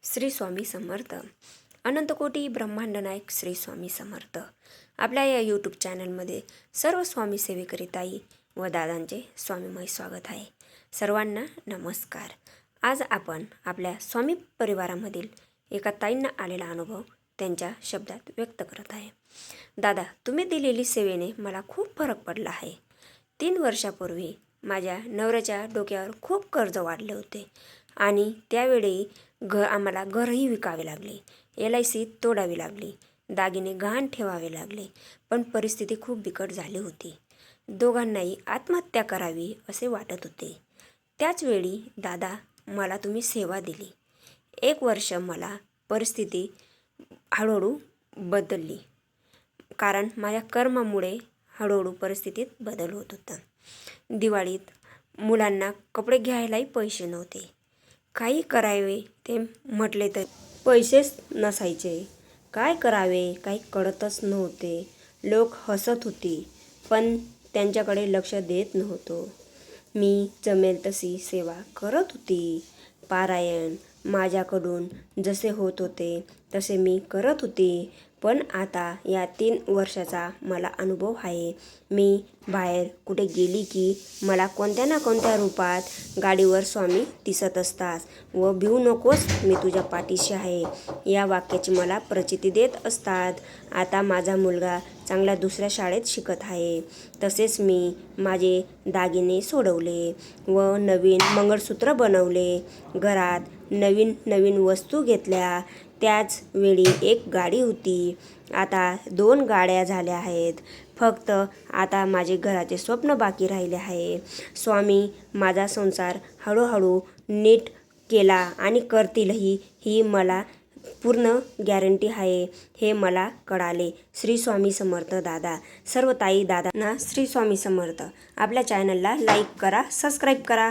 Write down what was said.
श्री स्वामी समर्थ. अनंतकोटी ब्रह्मांड नायक श्री स्वामी समर्थ. आपल्या या यूट्यूब चॅनलमध्ये सर्व स्वामी सेवेकरिताई व दादांचे स्वामीमय स्वागत आहे. सर्वांना नमस्कार. आज आपण आपल्या स्वामी परिवारामधील एका ताईंना आलेला अनुभव त्यांच्या शब्दात व्यक्त करत आहे. दादा, तुम्ही दिलेली सेवेने मला खूप फरक पडला आहे. 3 वर्षापूर्वी माझ्या नवऱ्याच्या डोक्यावर खूप कर्ज वाढले होते आणि त्यावेळी आम्हाला घरही विकावे लागले, LIC तोडावी लागली, दागिने गहाण ठेवावे लागले. पण परिस्थिती खूप बिकट झाली होती. दोघांनाही आत्महत्या करावी असे वाटत होते. त्याचवेळी दादा, मला तुम्ही सेवा दिली. 1 वर्ष मला परिस्थिती हळूहळू बदलली, कारण माझ्या कर्मामुळे हळूहळू परिस्थितीत बदल होत होता. दिवाळीत मुलांना कपडे घ्यायलाही पैसे नव्हते. काही करावे ते म्हटले तर पैसेच नसायचे. काय करावे काही कळतच नव्हते. लोक हसत होती, पण त्यांच्याकडे लक्ष देत नव्हतो. मी जमेल तशी सेवा करत होती. पारायण माझ्याकडून जसे होत होते तसे मी करत होती. पण आता या 3 वर्षाचा मला अनुभव आहे. मी बाहेर कुठे गेली की मला कोणत्या ना कोणत्या रूपात गाडीवर स्वामी दिसत असतात व भिवू नकोस, मी तुझ्या पाठीशी आहे या वाक्याची मला प्रचिती देत असतात. आता माझा मुलगा चांगल्या दुसऱ्या शाळेत शिकत आहे. तसेच मी माझे दागिने सोडवले व नवीन मंगळसूत्र बनवले. घरात नवीन नवीन वस्तू घेतल्या. त्याच वेळी एक गाडी होती, आता 2 गाड्या झाल्या आहेत. फक्त आता माझे घराचे स्वप्न बाकी राहिले आहे. स्वामी माझा संसार हळूहळू नीट केला आणि करतीलही, ही मला पूर्ण गॅरंटी आहे हे मला कळाले. श्री स्वामी समर्थ दादा. सर्व ताई दादांना श्री स्वामी समर्थ. आपल्या चॅनलला लाईक करा, सबस्क्राईब करा.